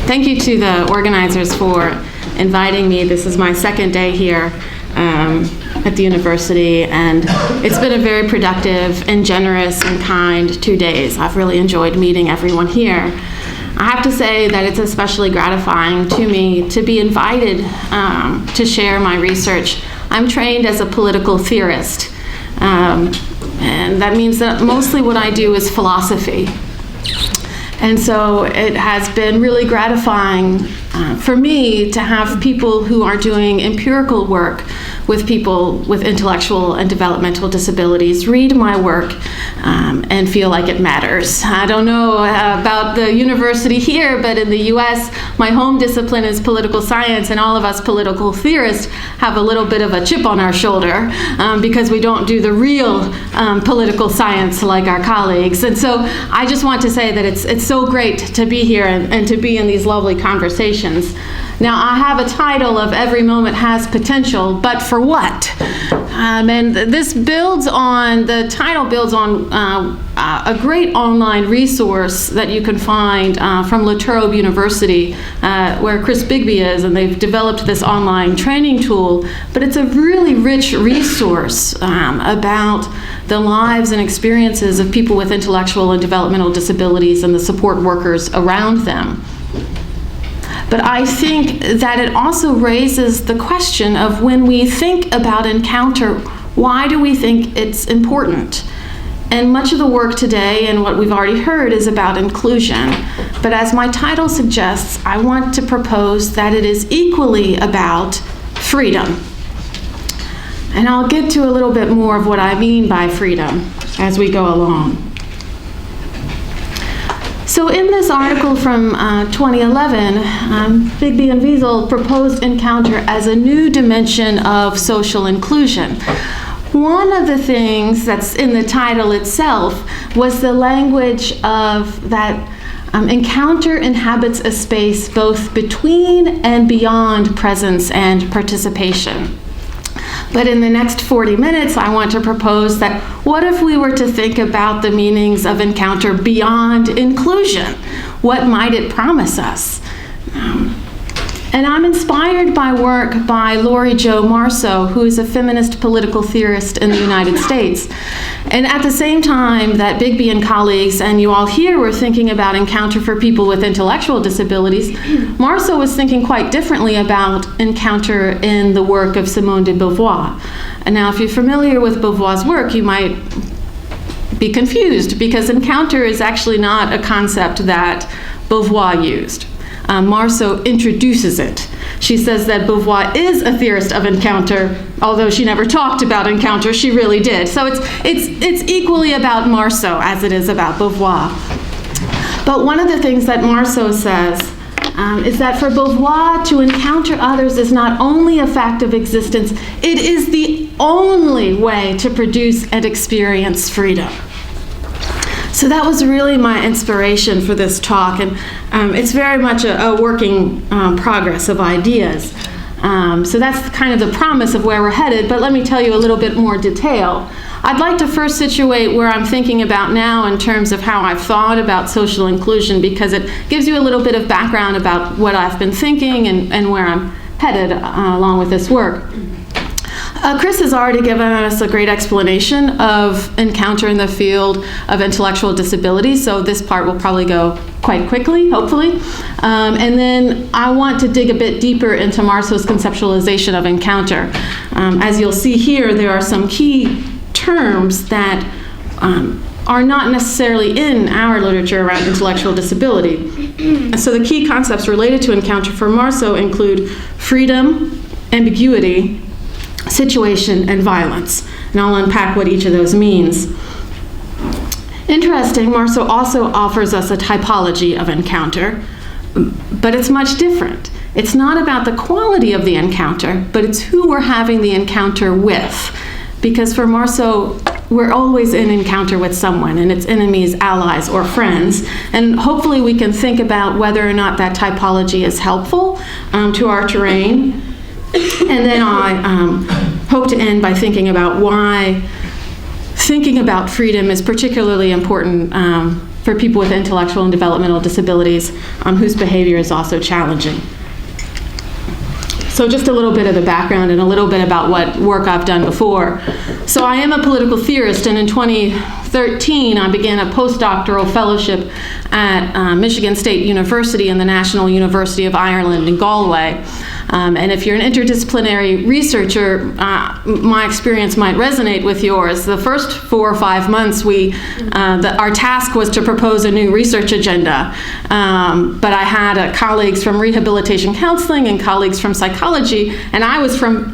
Thank you to the organizers for inviting me. This is my second day here at the university, and it's been a very productive and generous and kind 2 days. I've really enjoyed meeting everyone here. I have to say that it's especially gratifying to me to be invited to share my research. I'm trained as a political theorist, and that means that mostly what I do is philosophy. And so it has been really gratifying for me to have people who are doing empirical work with people with intellectual and developmental disabilities read my work and feel like it matters. I don't know about the university here, but in the US, my home discipline is political science, and all of us political theorists have a little bit of a chip on our shoulder because we don't do the real political science like our colleagues. And so I just want to say that it's so great to be here and to be in these lovely conversations. Now, I have a title of Every Moment Has Potential, but for what? And this builds on, the title builds on a great online resource that you can find from La Trobe University, where Chris Bigby is, and they've developed this online training tool. But it's a really rich resource about the lives and experiences of people with intellectual and developmental disabilities and the support workers around them. But I think that it also raises the question of, when we think about encounter, why do we think it's important? And much of the work today and what we've already heard is about inclusion. But as my title suggests, I want to propose that it is equally about freedom. And I'll get to a little bit more of what I mean by freedom as we go along. So in this article from 2011, Bigby and Wiesel proposed encounter as a new dimension of social inclusion. One of the things that's in the title itself was the language of that encounter inhabits a space both between and beyond presence and participation. But in the next 40 minutes, I want to propose that what if we were to think about the meanings of encounter beyond inclusion? What might it promise us? And I'm inspired by work by Lori Jo Marceau, who is a feminist political theorist in the United States. And at the same time that Bigby and colleagues and you all here were thinking about encounter for people with intellectual disabilities, Marceau was thinking quite differently about encounter in the work of Simone de Beauvoir. And now if you're familiar with Beauvoir's work, you might be confused, because encounter is actually not a concept that Beauvoir used. Marceau introduces it. She says that Beauvoir is a theorist of encounter, although she never talked about encounter. She really did. So it's equally about Marceau as it is about Beauvoir. But one of the things that Marceau says is that for Beauvoir, to encounter others is not only a fact of existence, it is the only way to produce and experience freedom. So that was really my inspiration for this talk, and it's very much a working progress of ideas. So that's kind of the promise of where we're headed, but let me tell you a little bit more detail. I'd like to first situate where I'm thinking about now in terms of how I've thought about social inclusion, because it gives you a little bit of background about what I've been thinking and where I'm headed along with this work. Chris has already given us a great explanation of encounter in the field of intellectual disability, so this part will probably go quite quickly, hopefully. And then I want to dig a bit deeper into Marceau's conceptualization of encounter. As you'll see here, there are some key terms that are not necessarily in our literature around intellectual disability. So the key concepts related to encounter for Marceau include freedom, ambiguity, situation, and violence. And I'll unpack what each of those means. Interesting, Marceau also offers us a typology of encounter, but it's much different. It's not about the quality of the encounter, but it's who we're having the encounter with. Because for Marceau, we're always in encounter with someone, and it's enemies, allies, or friends. And hopefully we can think about whether or not that typology is helpful to our terrain. And then I hope to end by thinking about why thinking about freedom is particularly important for people with intellectual and developmental disabilities whose behavior is also challenging. So just a little bit of the background and a little bit about what work I've done before. So I am a political theorist, and in 2013 I began a postdoctoral fellowship at Michigan State University and the National University of Ireland in Galway. And if you're an interdisciplinary researcher, my experience might resonate with yours. The first 4 or 5 months, our task was to propose a new research agenda. But I had colleagues from rehabilitation counseling and colleagues from psychology, and I was from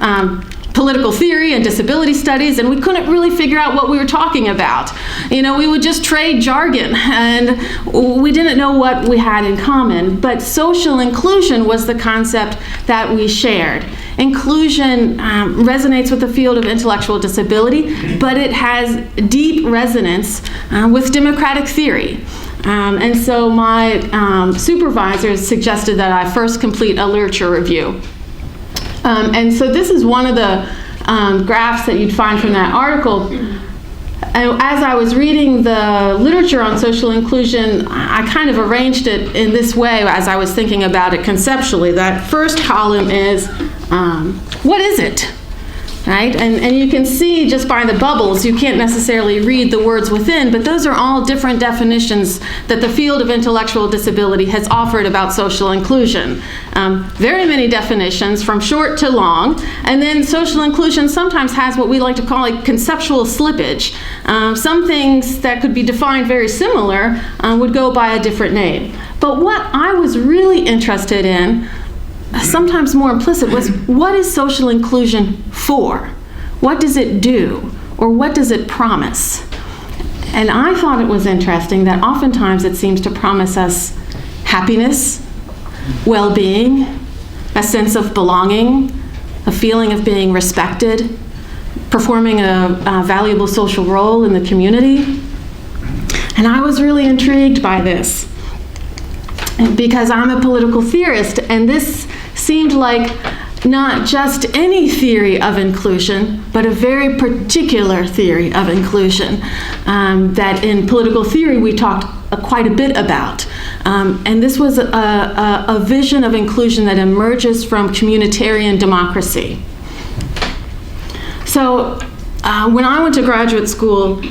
political theory and disability studies, and we couldn't really figure out what we were talking about. We would just trade jargon, and we didn't know what we had in common. But social inclusion was the concept that we shared. Inclusion resonates with the field of intellectual disability, but it has deep resonance with democratic theory. And so my supervisors suggested that I first complete a literature review. And so this is one of the graphs that you'd find from that article. And as I was reading the literature on social inclusion, I kind of arranged it in this way as I was thinking about it conceptually. That first column is, what is it? Right? And you can see just by the bubbles, you can't necessarily read the words within, but those are all different definitions that the field of intellectual disability has offered about social inclusion. Very many definitions, from short to long, and then social inclusion sometimes has what we like to call a conceptual slippage. Some things that could be defined very similar would go by a different name. But what I was really interested in, sometimes more implicit, was what is social inclusion for? What does it do? Or what does it promise? And I thought it was interesting that oftentimes it seems to promise us happiness, well-being, a sense of belonging, a feeling of being respected, performing a valuable social role in the community. And I was really intrigued by this because I'm a political theorist, and this seemed like not just any theory of inclusion, but a very particular theory of inclusion that in political theory we talked quite a bit about. And this was a vision of inclusion that emerges from communitarian democracy. So when I went to graduate school,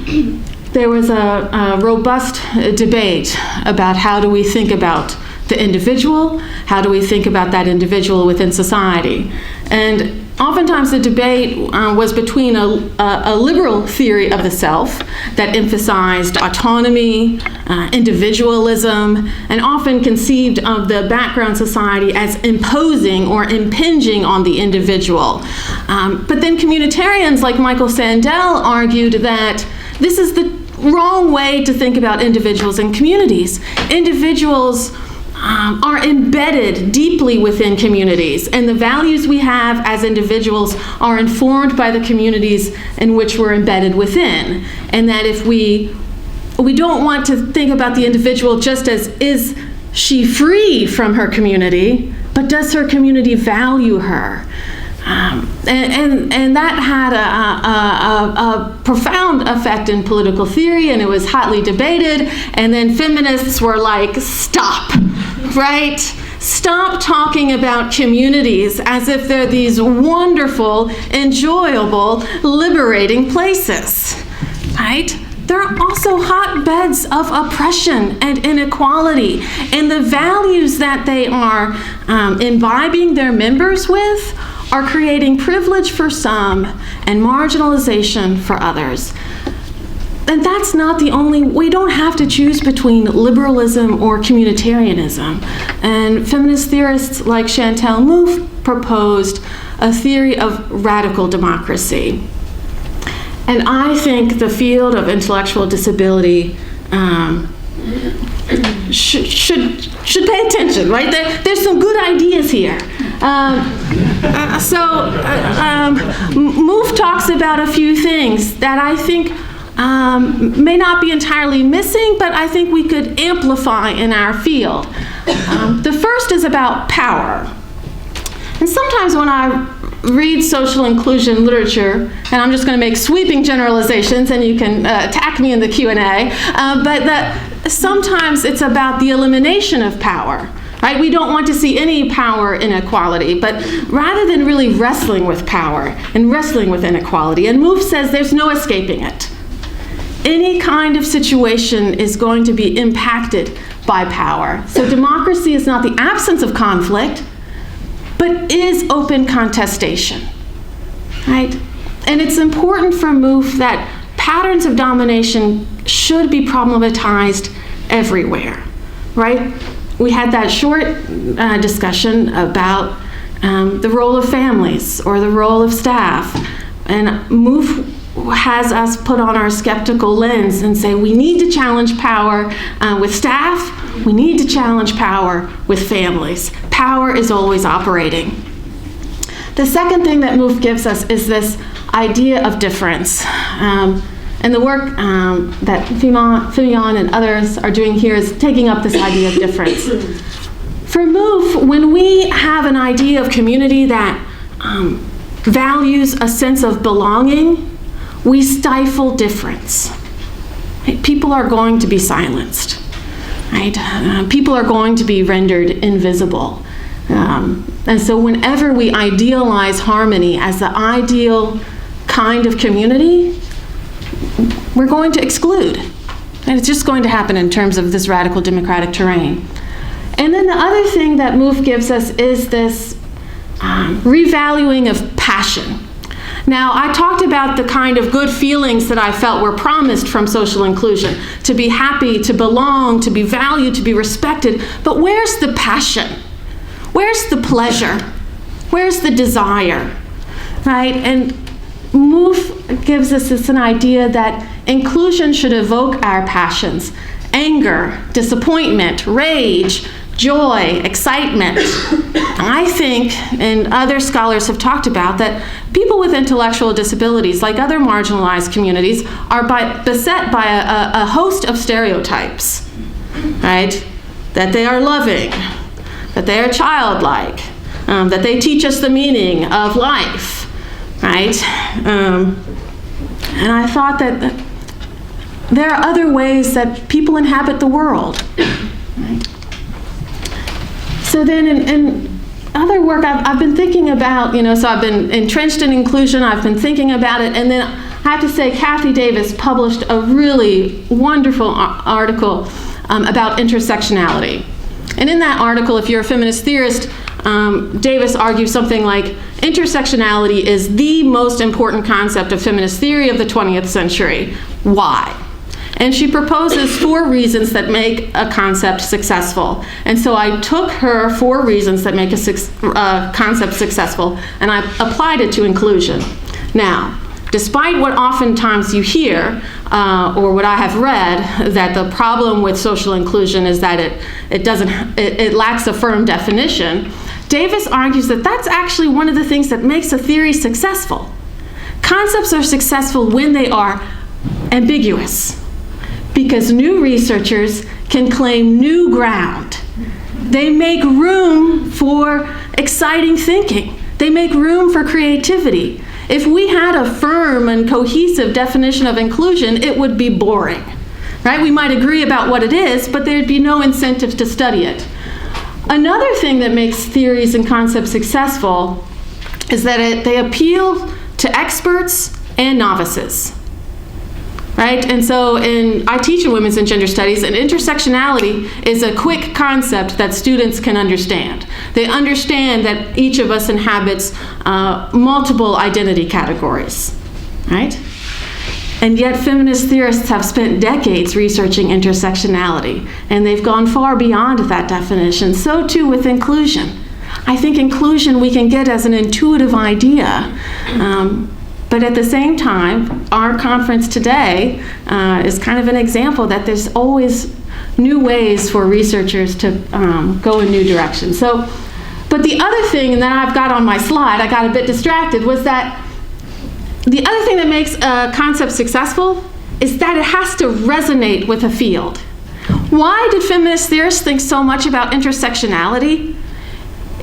there was a robust debate about how do we think about the individual, how do we think about that individual within society. And oftentimes the debate was between a liberal theory of the self that emphasized autonomy, individualism, and often conceived of the background society as imposing or impinging on the individual. But then communitarians like Michael Sandel argued that this is the wrong way to think about individuals and communities. Individuals are embedded deeply within communities, and the values we have as individuals are informed by the communities in which we're embedded within. And that if we don't want to think about the individual just as, is she free from her community, but does her community value her? And that had a profound effect in political theory, and it was hotly debated. And then feminists were like, stop, right? Stop talking about communities as if they're these wonderful, enjoyable, liberating places, right? They're also hotbeds of oppression and inequality, and the values that they are imbibing their members with are creating privilege for some and marginalization for others. And that's not the only, we don't have to choose between liberalism or communitarianism. And feminist theorists like Chantal Mouffe proposed a theory of radical democracy. And I think the field of intellectual disability should pay attention, right? There's some good ideas here. Mouffe talks about a few things that I think may not be entirely missing, but I think we could amplify in our field. The first is about power. And sometimes when I read social inclusion literature, and I'm just going to make sweeping generalizations, and you can attack me in the Q&A, but sometimes it's about the elimination of power, right? We don't want to see any power inequality, but rather than really wrestling with power and wrestling with inequality, and MOVE says there's no escaping it. Any kind of situation is going to be impacted by power. So democracy is not the absence of conflict, but is open contestation, right? And it's important for MOVE that patterns of domination should be problematized everywhere, right? We had that short discussion about the role of families or the role of staff, and MOVE has us put on our skeptical lens and say we need to challenge power with staff, we need to challenge power with families. Power is always operating. The second thing that MOVE gives us is this idea of difference. And the work that Fimian and others are doing here is taking up this idea of difference. For MOVE, when we have an idea of community that values a sense of belonging, we stifle difference. Right? People are going to be silenced. Right? People are going to be rendered invisible. And so whenever we idealize harmony as the ideal kind of community, we're going to exclude. And it's just going to happen in terms of this radical democratic terrain. And then the other thing that MOVE gives us is this revaluing of passion. Now, I talked about the kind of good feelings that I felt were promised from social inclusion, to be happy, to belong, to be valued, to be respected. But where's the passion? Where's the pleasure? Where's the desire? Right? And MOVE gives us an idea that inclusion should evoke our passions: anger, disappointment, rage, joy, excitement. I think, and other scholars have talked about, that people with intellectual disabilities, like other marginalized communities, are beset by a host of stereotypes, right? That they are loving, that they are childlike, that they teach us the meaning of life, right? And I thought that there are other ways that people inhabit the world, right? So then in other work, I've been thinking about, so I've been entrenched in inclusion, I've been thinking about it, and then I have to say Kathy Davis published a really wonderful article about intersectionality. And in that article, if you're a feminist theorist, Davis argues something like, intersectionality is the most important concept of feminist theory of the 20th century. Why? And she proposes 4 reasons that make a concept successful. And so I took her 4 reasons that make a concept successful, and I applied it to inclusion. Now, despite what oftentimes you hear, or what I have read, that the problem with social inclusion is that it lacks a firm definition, Davis argues that that's actually one of the things that makes a theory successful. Concepts are successful when they are ambiguous, because new researchers can claim new ground. They make room for exciting thinking. They make room for creativity. If we had a firm and cohesive definition of inclusion, it would be boring, right? We might agree about what it is, but there'd be no incentive to study it. Another thing that makes theories and concepts successful is that they appeal to experts and novices. Right? And so I teach in women's and gender studies, and intersectionality is a quick concept that students can understand. They understand that each of us inhabits multiple identity categories, right? And yet feminist theorists have spent decades researching intersectionality, and they've gone far beyond that definition. So too with inclusion. I think inclusion we can get as an intuitive idea. But at the same time, our conference today is kind of an example that there's always new ways for researchers to go in new directions. But the other thing that I've got on my slide, I got a bit distracted, was that the other thing that makes a concept successful is that it has to resonate with a field. Why did feminist theorists think so much about intersectionality?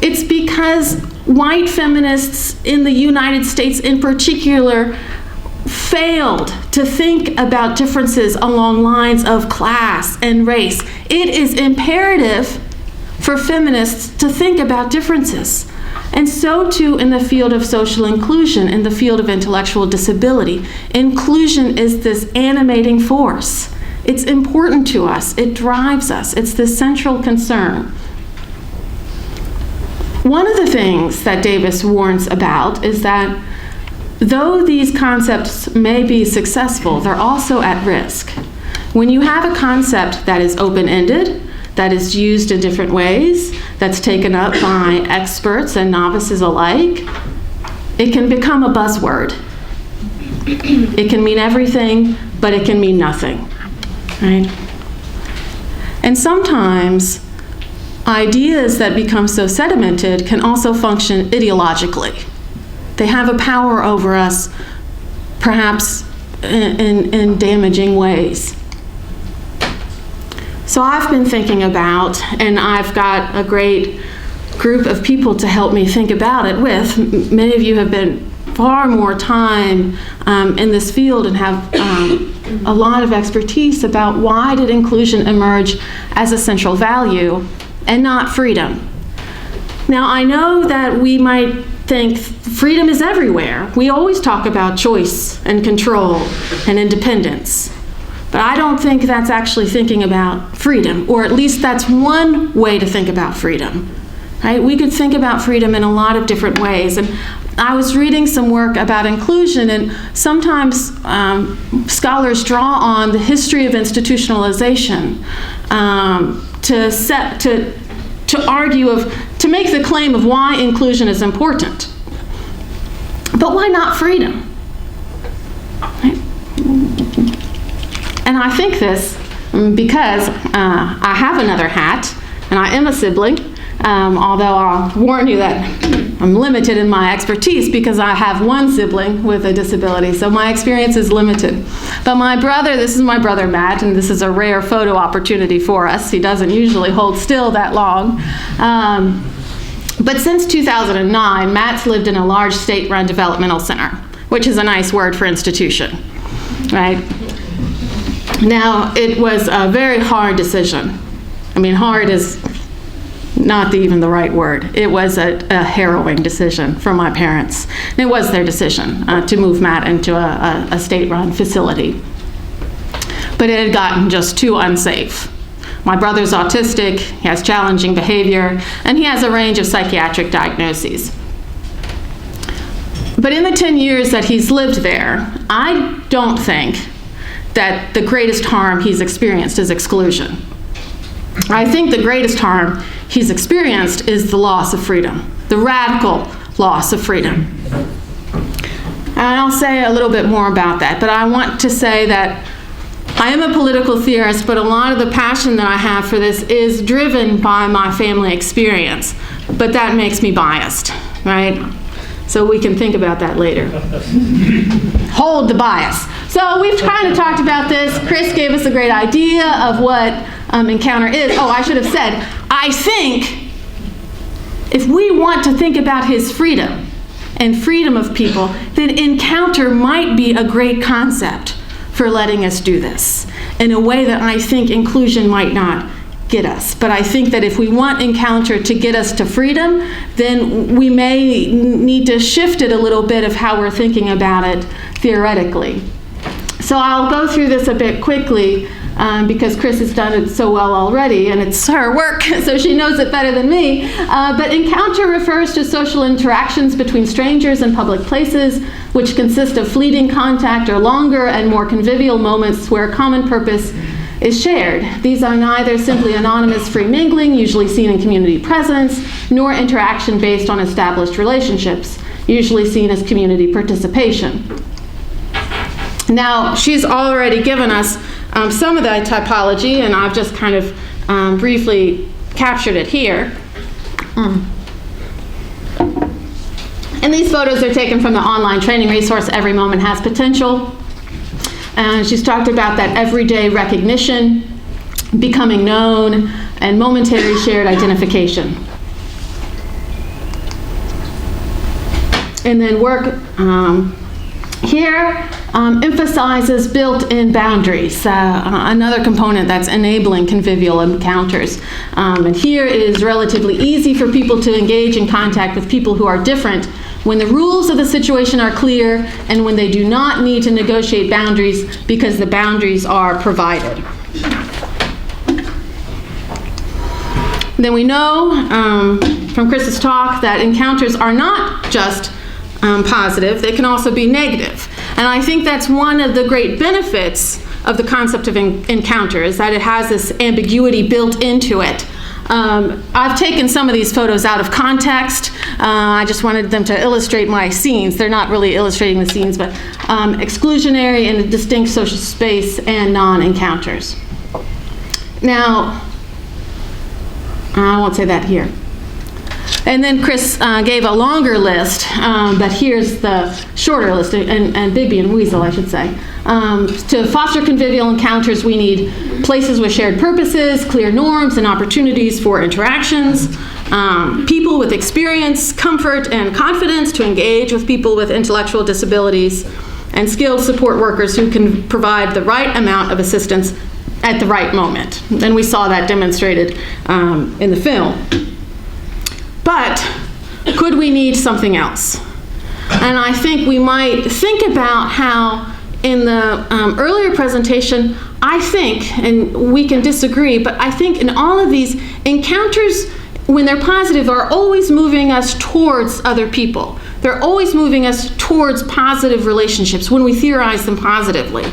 It's because white feminists in the United States in particular failed to think about differences along lines of class and race. It is imperative for feminists to think about differences. And so too in the field of social inclusion, in the field of intellectual disability. Inclusion is this animating force. It's important to us. It drives us. It's the central concern. One of the things that Davis warns about is that though these concepts may be successful, they're also at risk. When you have a concept that is open-ended, that is used in different ways, that's taken up by experts and novices alike, it can become a buzzword. It can mean everything, but it can mean nothing, right? And sometimes ideas that become so sedimented can also function ideologically. They have a power over us, perhaps in damaging ways. So I've been thinking about, and I've got a great group of people to help me think about it with. Many of you have been far more time in this field and have a lot of expertise about why did inclusion emerge as a central value and not freedom. Now I know that we might think freedom is everywhere. We always talk about choice and control and independence. But I don't think that's actually thinking about freedom, or at least that's one way to think about freedom, right? We could think about freedom in a lot of different ways. And I was reading some work about inclusion, and sometimes scholars draw on the history of institutionalization to make the claim of why inclusion is important. But why not freedom? Right? And I think this because I have another hat, and I am a sibling, although I'll warn you that I'm limited in my expertise because I have one sibling with a disability, so my experience is limited. But my brother, this is my brother Matt, and this is a rare photo opportunity for us. He doesn't usually hold still that long. But since 2009, Matt's lived in a large state-run developmental center, which is a nice word for institution, right? Now, it was a very hard decision. I mean, hard is not even the right word. It was a harrowing decision for my parents. And it was their decision to move Matt into a state-run facility. But it had gotten just too unsafe. My brother's autistic, he has challenging behavior, and he has a range of psychiatric diagnoses. But in the 10 years that he's lived there, I don't think that the greatest harm he's experienced is exclusion. I think the greatest harm he's experienced is the loss of freedom, the radical loss of freedom. And I'll say a little bit more about that, but I want to say that I am a political theorist, but a lot of the passion that I have for this is driven by my family experience, but that makes me biased, right? So we can think about that later. Hold the bias. So we've kind of talked about this. Chris gave us a great idea of what Encounter is. Oh, I should have said, I think if we want to think about his freedom and freedom of people, then Encounter might be a great concept for letting us do this in a way that I think inclusion might not get us. But I think that if we want Encounter to get us to freedom, then we may need to shift it a little bit of how we're thinking about it theoretically. So I'll go through this a bit quickly because Chris has done it so well already, and it's her work, so she knows it better than me. But Encounter refers to social interactions between strangers in public places, which consist of fleeting contact or longer and more convivial moments where a common purpose is shared. These are neither simply anonymous free mingling, usually seen in community presence, nor interaction based on established relationships, usually seen as community participation. Now, she's already given us some of the typology, and I've just kind of briefly captured it here. And these photos are taken from the online training resource, Every Moment Has Potential. And she's talked about that everyday recognition, becoming known, and momentary shared identification. And then work here emphasizes built-in boundaries, another component that's enabling convivial encounters. And here is relatively easy for people to engage in contact with people who are different when the rules of the situation are clear and when they do not need to negotiate boundaries because the boundaries are provided. Then we know from Chris's talk that encounters are not just positive, they can also be negative. And I think that's one of the great benefits of the concept of encounter, is that it has this ambiguity built into it. I've taken some of these photos out of context. I just wanted them to illustrate my scenes. They're not really illustrating the scenes, but exclusionary and a distinct social space and non-encounters. Now, I won't say that here. And then Chris gave a longer list, but here's the shorter list, and Bigby and Weasel, I should say. To foster convivial encounters, we need places with shared purposes, clear norms and opportunities for interactions, people with experience, comfort, and confidence to engage with people with intellectual disabilities, and skilled support workers who can provide the right amount of assistance at the right moment. And we saw that demonstrated in the film. But could we need something else? And I think we might think about how in the earlier presentation, I think, and we can disagree, but I think in all of these encounters, when they're positive, are always moving us towards other people. They're always moving us towards positive relationships when we theorize them positively,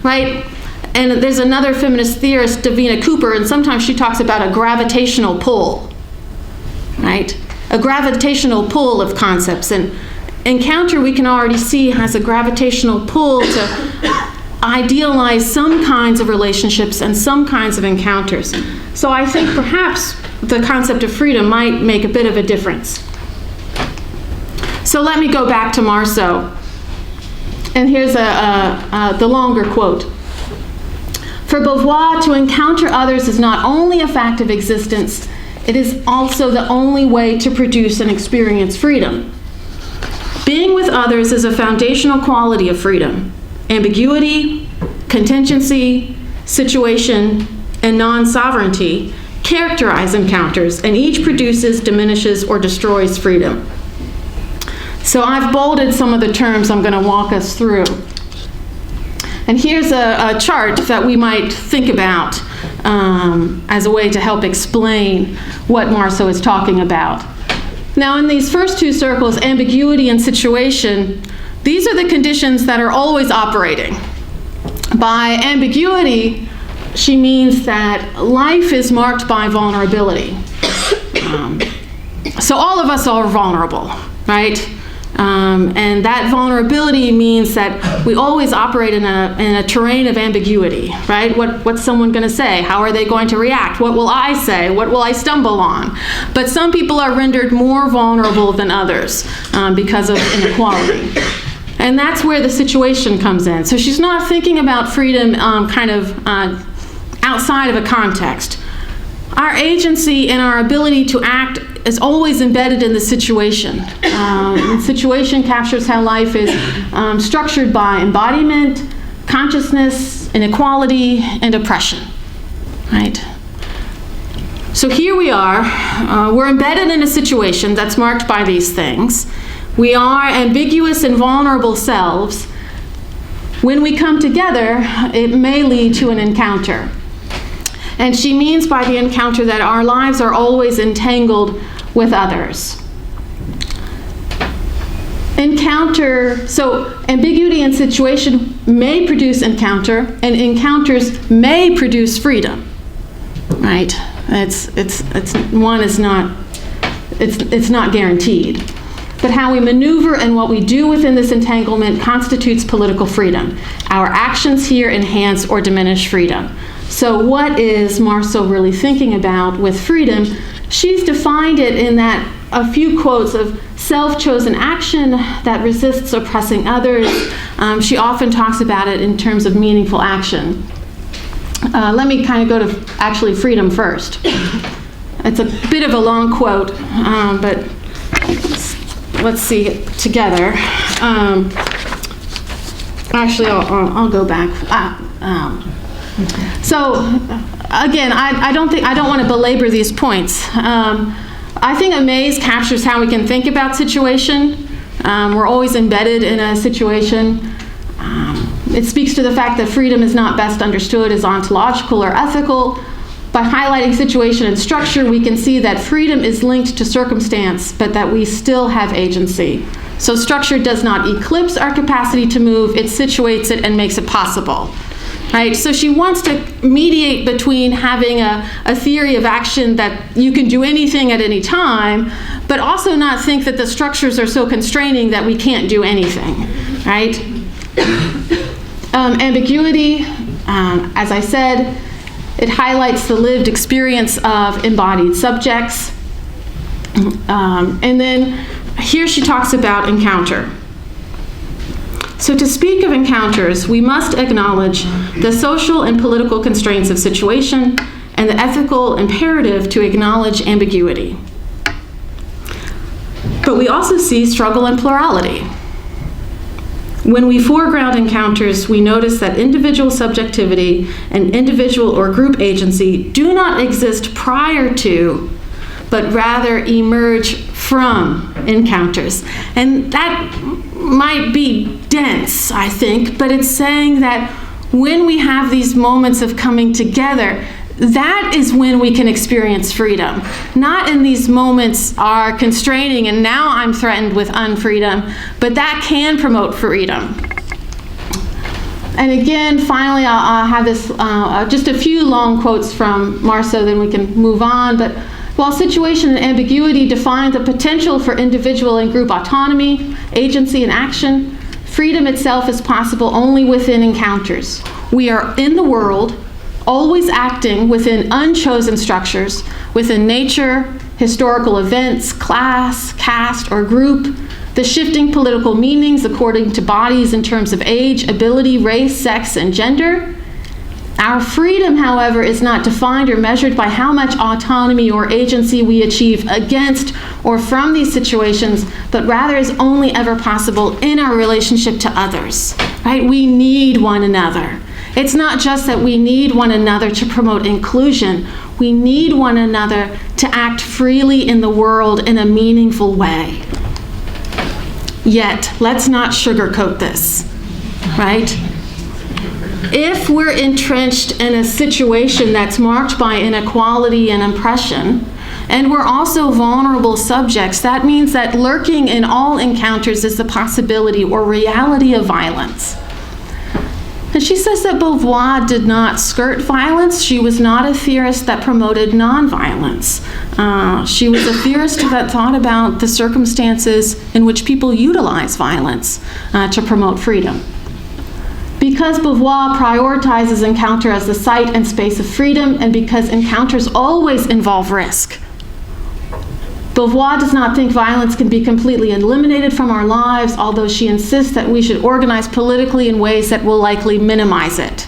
right? And there's another feminist theorist, Davina Cooper, and sometimes she talks about a gravitational pull, right? A gravitational pull of concepts. And encounter, we can already see, has a gravitational pull to idealize some kinds of relationships and some kinds of encounters. So I think perhaps the concept of freedom might make a bit of a difference. So let me go back to Marceau. And here's the longer quote. For Beauvoir, to encounter others is not only a fact of existence, it is also the only way to produce and experience freedom. Being with others is a foundational quality of freedom. Ambiguity, contingency, situation, and non-sovereignty characterize encounters, and each produces, diminishes, or destroys freedom. So I've bolded some of the terms I'm going to walk us through. And here's a chart that we might think about as a way to help explain what Marceau is talking about. Now, in these first two circles, ambiguity and situation, these are the conditions that are always operating. By ambiguity, she means that life is marked by vulnerability. So all of us are vulnerable, right? And that vulnerability means that we always operate in a terrain of ambiguity, right? What's someone going to say? How are they going to react? What will I say? What will I stumble on? But some people are rendered more vulnerable than others because of inequality. And that's where the situation comes in. So she's not thinking about freedom outside of a context. Our agency and our ability to act is always embedded in the situation. The situation captures how life is structured by embodiment, consciousness, inequality, and oppression, right? So here we are. We're embedded in a situation that's marked by these things. We are ambiguous and vulnerable selves. When we come together, it may lead to an encounter. And she means by the encounter that our lives are always entangled with others. So ambiguity and situation may produce encounter, and encounters may produce freedom, right? It's not guaranteed. But how we maneuver and what we do within this entanglement constitutes political freedom. Our actions here enhance or diminish freedom. So what is Marceau really thinking about with freedom? She's defined it in that a few quotes of self-chosen action that resists oppressing others. She often talks about it in terms of meaningful action. Let me kind of go to actually freedom first. It's a bit of a long quote, but let's see it together. Actually, I'll go back. So again, I don't want to belabor these points. I think amaze captures how we can think about situation. We're always embedded in a situation. It speaks to the fact that freedom is not best understood as ontological or ethical. By highlighting situation and structure, we can see that freedom is linked to circumstance, but that we still have agency. So structure does not eclipse our capacity to move, it situates it and makes it possible. Right? So she wants to mediate between having a theory of action that you can do anything at any time, but also not think that the structures are so constraining that we can't do anything. Right? Ambiguity, as I said, it highlights the lived experience of embodied subjects. And then here she talks about encounter. So to speak of encounters, we must acknowledge the social and political constraints of situation and the ethical imperative to acknowledge ambiguity. But we also see struggle and plurality. When we foreground encounters, we notice that individual subjectivity and individual or group agency do not exist prior to, but rather emerge from encounters. And that might be dense, I think, but it's saying that when we have these moments of coming together, that is when we can experience freedom. Not in these moments are constraining and now I'm threatened with unfreedom, but that can promote freedom. And again, finally, I'll have this, just a few long quotes from Marceau, then we can move on. But while situation and ambiguity define the potential for individual and group autonomy, agency, and action, freedom itself is possible only within encounters. We are in the world, always acting within unchosen structures, within nature, historical events, class, caste, or group, the shifting political meanings according to bodies in terms of age, ability, race, sex, and gender. Our freedom, however, is not defined or measured by how much autonomy or agency we achieve against or from these situations, but rather is only ever possible in our relationship to others. Right? We need one another. It's not just that we need one another to promote inclusion. We need one another to act freely in the world in a meaningful way. Yet, let's not sugarcoat this, right? If we're entrenched in a situation that's marked by inequality and oppression, and we're also vulnerable subjects, that means that lurking in all encounters is the possibility or reality of violence. And she says that Beauvoir did not skirt violence. She was not a theorist that promoted nonviolence. She was a theorist that thought about the circumstances in which people utilize violence to promote freedom. Because Beauvoir prioritizes encounter as the site and space of freedom, and because encounters always involve risk, Beauvoir does not think violence can be completely eliminated from our lives, although she insists that we should organize politically in ways that will likely minimize it,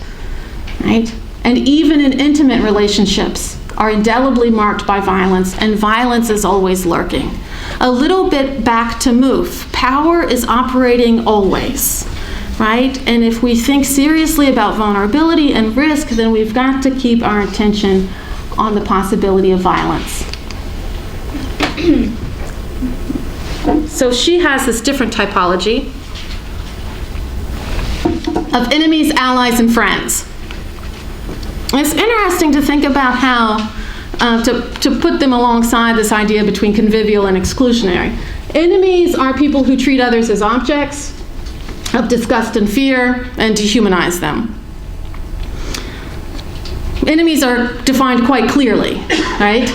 right? And even in intimate relationships are indelibly marked by violence, and violence is always lurking. A little bit back to Mouffe. Power is operating always, right? And if we think seriously about vulnerability and risk, then we've got to keep our attention on the possibility of violence. So she has this different typology of enemies, allies, and friends. It's interesting to think about how to put them alongside this idea between convivial and exclusionary. Enemies are people who treat others as objects of disgust and fear and dehumanize them. Enemies are defined quite clearly, right?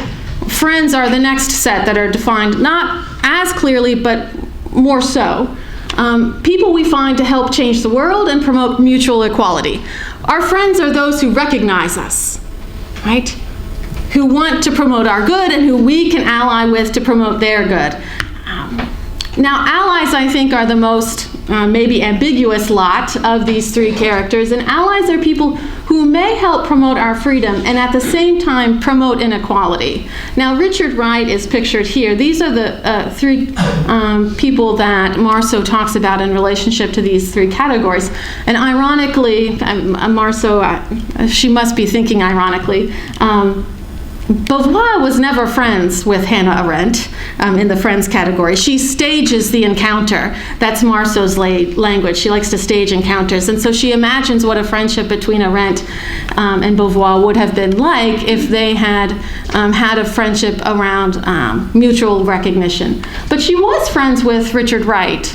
Friends are the next set that are defined not as clearly, but more so. People we find to help change the world and promote mutual equality. Our friends are those who recognize us, right? Who want to promote our good and who we can ally with to promote their good. Now, allies, I think, are the most maybe ambiguous lot of these three characters, and allies are people who who may help promote our freedom and at the same time promote inequality. Now, Richard Wright is pictured here. These are the three people that Marceau talks about in relationship to these three categories. And ironically, Marceau, she must be thinking ironically, Beauvoir was never friends with Hannah Arendt in the friends category. She stages the encounter. That's Marceau's language. She likes to stage encounters. And so she imagines what a friendship between Arendt and Beauvoir would have been like if they had had a friendship around mutual recognition. But she was friends with Richard Wright,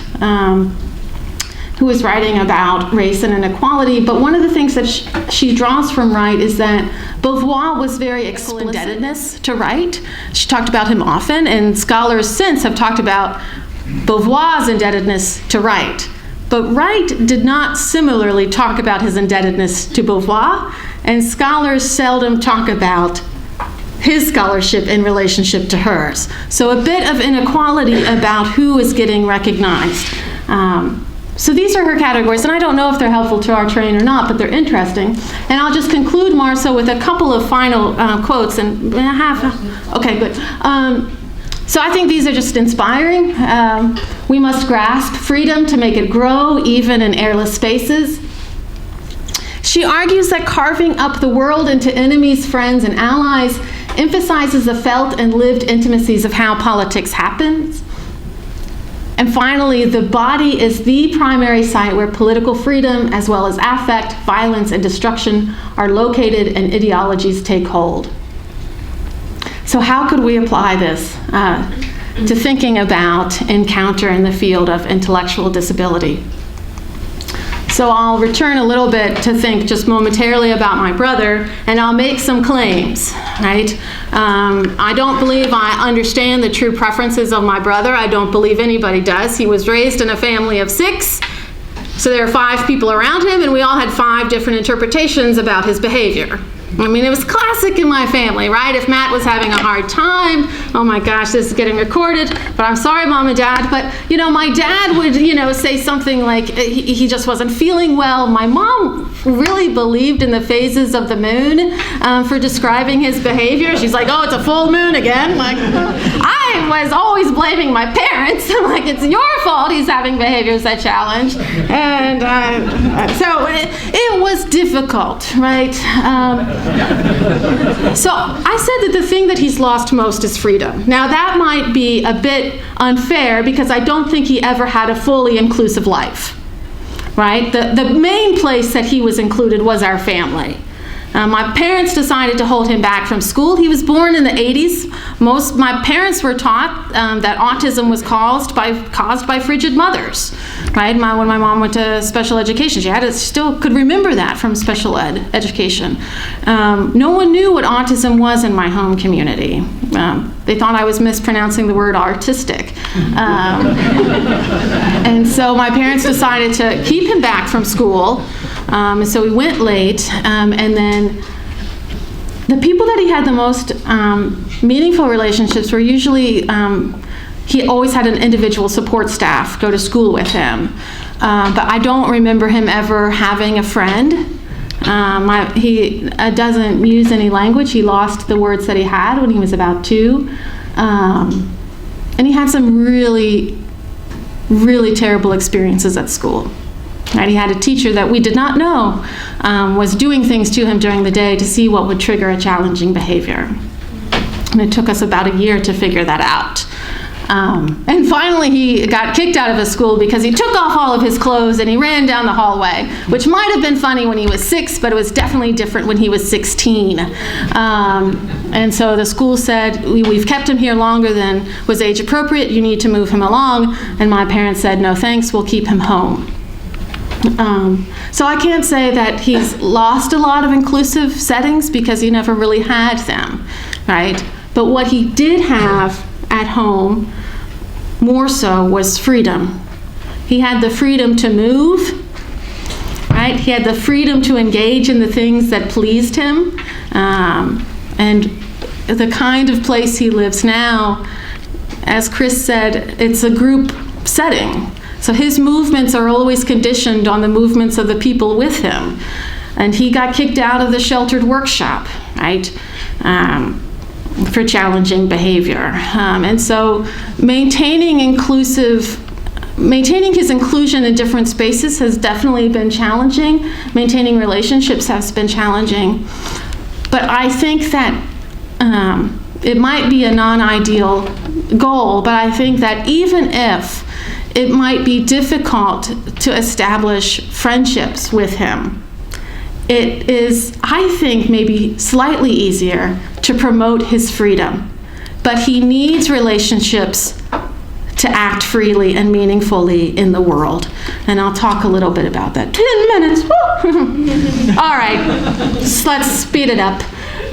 who was writing about race and inequality. But one of the things that she draws from Wright is that Beauvoir was very explicit indebtedness to Wright. She talked about him often, and scholars since have talked about Beauvoir's indebtedness to Wright. But Wright did not similarly talk about his indebtedness to Beauvoir, and scholars seldom talk about his scholarship in relationship to hers. So a bit of inequality about who is getting recognized. So these are her categories, and I don't know if they're helpful to our train or not, but they're interesting. And I'll just conclude, Marceau, with a couple of final quotes. And I have, okay, good. So I think these are just inspiring. We must grasp freedom to make it grow, even in airless spaces. She argues that carving up the world into enemies, friends, and allies emphasizes the felt and lived intimacies of how politics happens. And finally, the body is the primary site where political freedom, as well as affect, violence, and destruction are located and ideologies take hold. So how could we apply this to thinking about encounter in the field of intellectual disability? So I'll return a little bit to think just momentarily about my brother, and I'll make some claims, right? I don't believe I understand the true preferences of my brother. I don't believe anybody does. He was raised in a family of 6, so there are 5 people around him, and we all had 5 different interpretations about his behavior. I mean, it was classic in my family, right? If Matt was having a hard time, oh my gosh, this is getting recorded, but I'm sorry, Mom and Dad. But, my dad would, say something like he just wasn't feeling well. My mom really believed in the phases of the moon for describing his behavior. She's like, oh, it's a full moon again. Like, I was always blaming my parents. I'm like, it's your fault he's having behaviors that challenge. And so it was difficult, right? So I said that the thing that he's lost most is freedom. Now that might be a bit unfair because I don't think he ever had a fully inclusive life, right? The main place that he was included was our family. My parents decided to hold him back from school. He was born in the 80s. My parents were taught that autism was caused by frigid mothers, right? When my mom went to special education, she still could remember that from special education. No one knew what autism was in my home community. They thought I was mispronouncing the word artistic. And so my parents decided to keep him back from school. And so he went late, and then the people that he had the most meaningful relationships were usually, he always had an individual support staff go to school with him. But I don't remember him ever having a friend. He doesn't use any language. He lost the words that he had when he was about 2. And he had some really, really terrible experiences at school. Right? He had a teacher that we did not know was doing things to him during the day to see what would trigger a challenging behavior. And it took us about a year to figure that out. And finally he got kicked out of his school because he took off all of his clothes and he ran down the hallway, which might have been funny when he was 6, but it was definitely different when he was 16. And so the school said, we've kept him here longer than was age appropriate, you need to move him along. And my parents said, no thanks, we'll keep him home. So I can't say that he's lost a lot of inclusive settings because he never really had them, right? But what he did have at home more so was freedom. He had the freedom to move, right? He had the freedom to engage in the things that pleased him. And the kind of place he lives now, as Chris said, it's a group setting. So his movements are always conditioned on the movements of the people with him. And he got kicked out of the sheltered workshop, right, for challenging behavior. And so maintaining his inclusion in different spaces has definitely been challenging. Maintaining relationships has been challenging. But I think that it might be a non-ideal goal, but I think that even if it might be difficult to establish friendships with him, it is, I think, maybe slightly easier to promote his freedom. But he needs relationships to act freely and meaningfully in the world. And I'll talk a little bit about that. 10 minutes. Woo! All right, let's speed it up.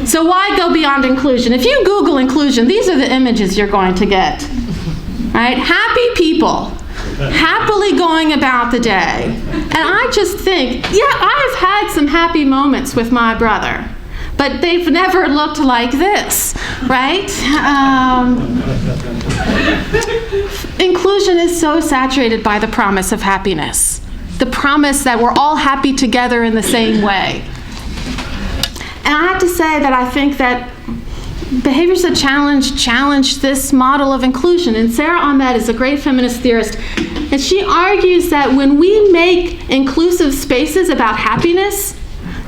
So why go beyond inclusion? If you Google inclusion, these are the images you're going to get. Right? Happy people, happily going about the day. And I just think, yeah, I've had some happy moments with my brother, but they've never looked like this, right? Inclusion is so saturated by the promise of happiness, the promise that we're all happy together in the same way. And I have to say that I think that behaviors that challenge this model of inclusion. And Sarah Ahmed is a great feminist theorist, and she argues that when we make inclusive spaces about happiness,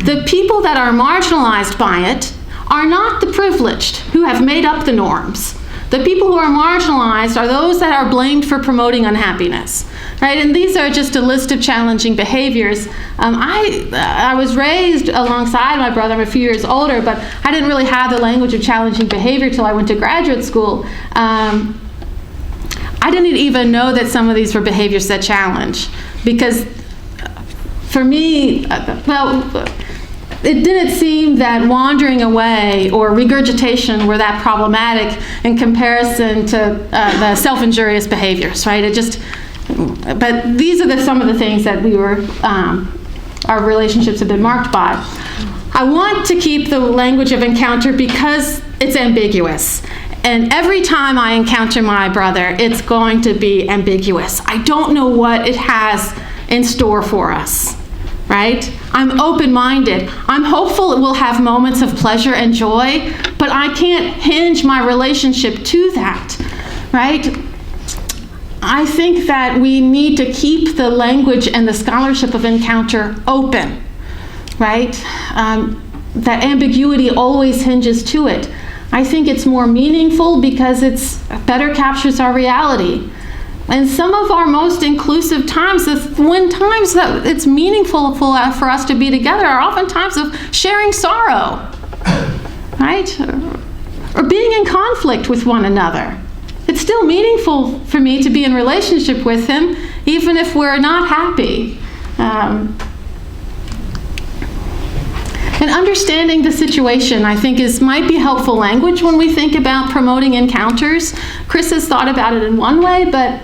the people that are marginalized by it are not the privileged who have made up the norms. The people who are marginalized are those that are blamed for promoting unhappiness, right? And these are just a list of challenging behaviors. I was raised alongside my brother. I'm a few years older, but I didn't really have the language of challenging behavior till I went to graduate school. I didn't even know that some of these were behaviors that challenge, because for me, it didn't seem that wandering away or regurgitation were that problematic in comparison to the self-injurious behaviors, right? But these are some of the things that our relationships have been marked by. I want to keep the language of encounter because it's ambiguous. And every time I encounter my brother, it's going to be ambiguous. I don't know what it has in store for us. Right? I'm open-minded. I'm hopeful it will have moments of pleasure and joy, but I can't hinge my relationship to that, right? I think that we need to keep the language and the scholarship of encounter open, right? That ambiguity always hinges to it. I think it's more meaningful because it better captures our reality. And some of our most inclusive times, when times that it's meaningful for us to be together, are often times of sharing sorrow, right? Or being in conflict with one another. It's still meaningful for me to be in relationship with him, even if we're not happy. And understanding the situation, I think, might be helpful language when we think about promoting encounters. Chris has thought about it in one way, but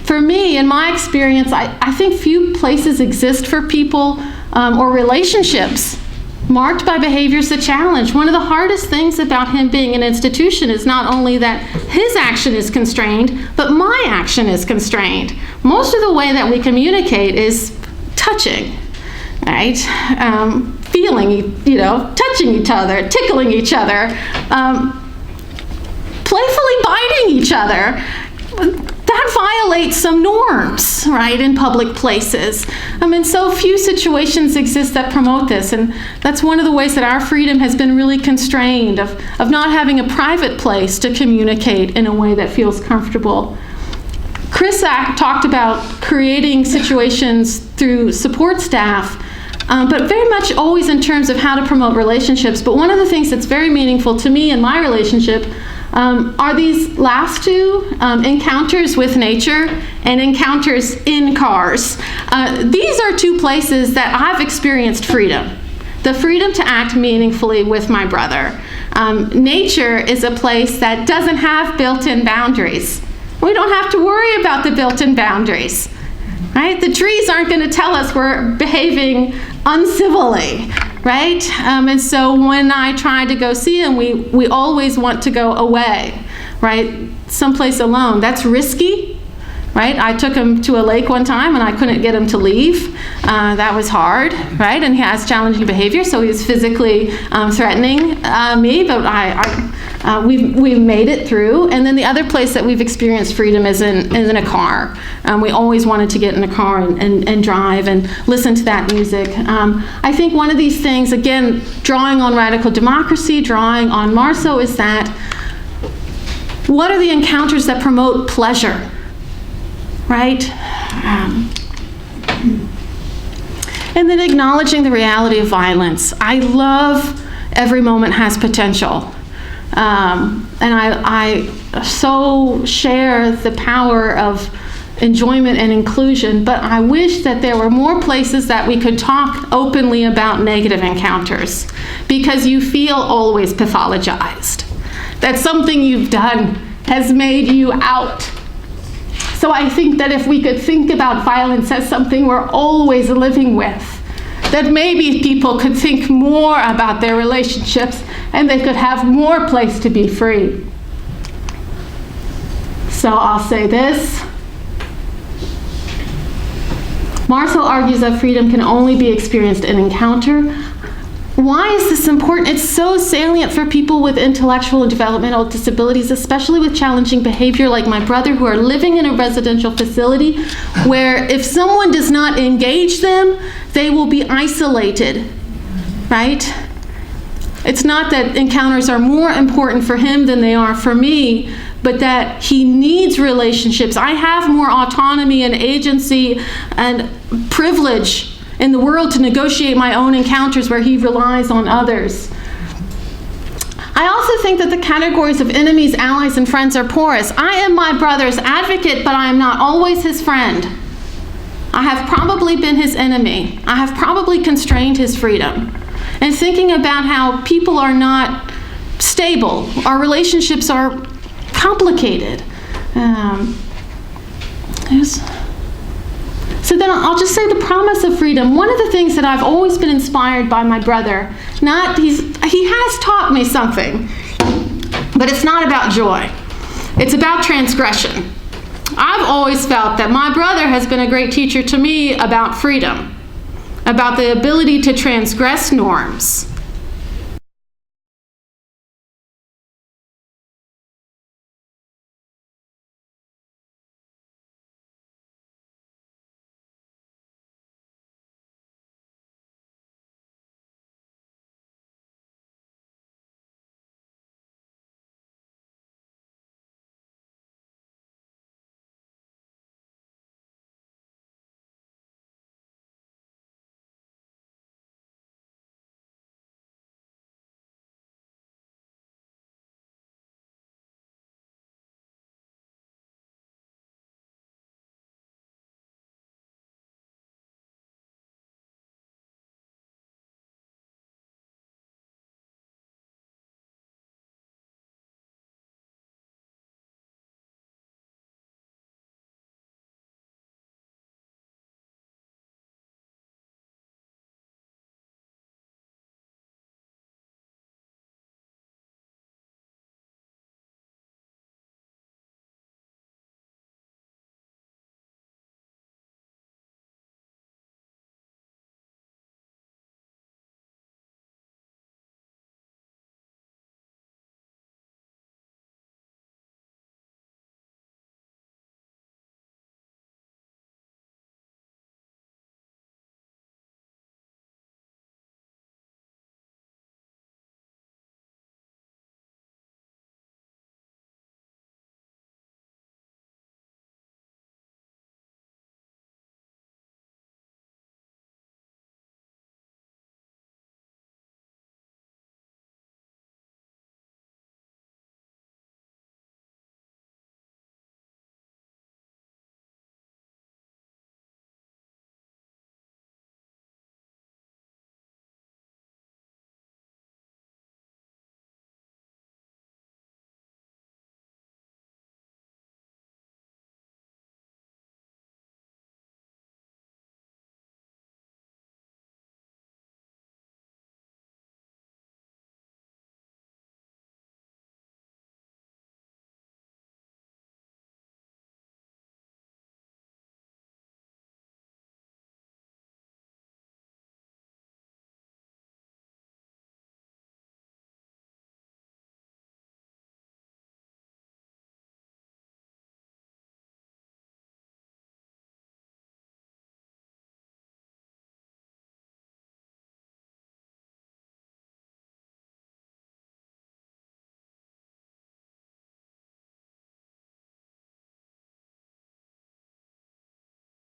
for me, in my experience, I think few places exist for people or relationships marked by behaviors that challenge. One of the hardest things about him being an institution is not only that his action is constrained, but my action is constrained. Most of the way that we communicate is touching, right? Feeling, touching each other, tickling each other, playfully biting each other. That violates some norms, right, in public places. So few situations exist that promote this, and that's one of the ways that our freedom has been really constrained, of not having a private place to communicate in a way that feels comfortable. Chris talked about creating situations through support staff, but very much always in terms of how to promote relationships. But one of the things that's very meaningful to me in my relationship are these last two, encounters with nature and encounters in cars. These are two places that I've experienced freedom. The freedom to act meaningfully with my brother. Nature is a place that doesn't have built-in boundaries. We don't have to worry about the built-in boundaries, right? The trees aren't going to tell us we're behaving uncivilly, right? And so when I try to go see him, we always want to go away, right? Someplace alone. That's risky, right? I took him to a lake one time and I couldn't get him to leave. That was hard, right? And he has challenging behavior, so he's physically threatening me, but we've made it through. And then the other place that we've experienced freedom is in a car. We always wanted to get in a car and drive and listen to that music. I think one of these things, again, drawing on radical democracy, drawing on Marceau, is that what are the encounters that promote pleasure, right? And then acknowledging the reality of violence. I love every moment has potential. And I so share the power of enjoyment and inclusion, but I wish that there were more places that we could talk openly about negative encounters, because you feel always pathologized, that something you've done has made you out. So I think that if we could think about violence as something we're always living with, that maybe people could think more about their relationships and they could have more place to be free. So I'll say this. Marceau argues that freedom can only be experienced in encounter. Why is this important? It's so salient for people with intellectual and developmental disabilities, especially with challenging behavior like my brother, who are living in a residential facility where if someone does not engage them, they will be isolated, right? It's not that encounters are more important for him than they are for me, but that he needs relationships. I have more autonomy and agency and privilege in the world to negotiate my own encounters where he relies on others. I also think that the categories of enemies, allies, and friends are porous. I am my brother's advocate, but I am not always his friend. I have probably been his enemy. I have probably constrained his freedom. And thinking about how people are not stable, our relationships are complicated. So then I'll just say the promise of freedom. One of the things that I've always been inspired by my brother, he has taught me something, but it's not about joy. It's about transgression. I've always felt that my brother has been a great teacher to me about freedom, about the ability to transgress norms,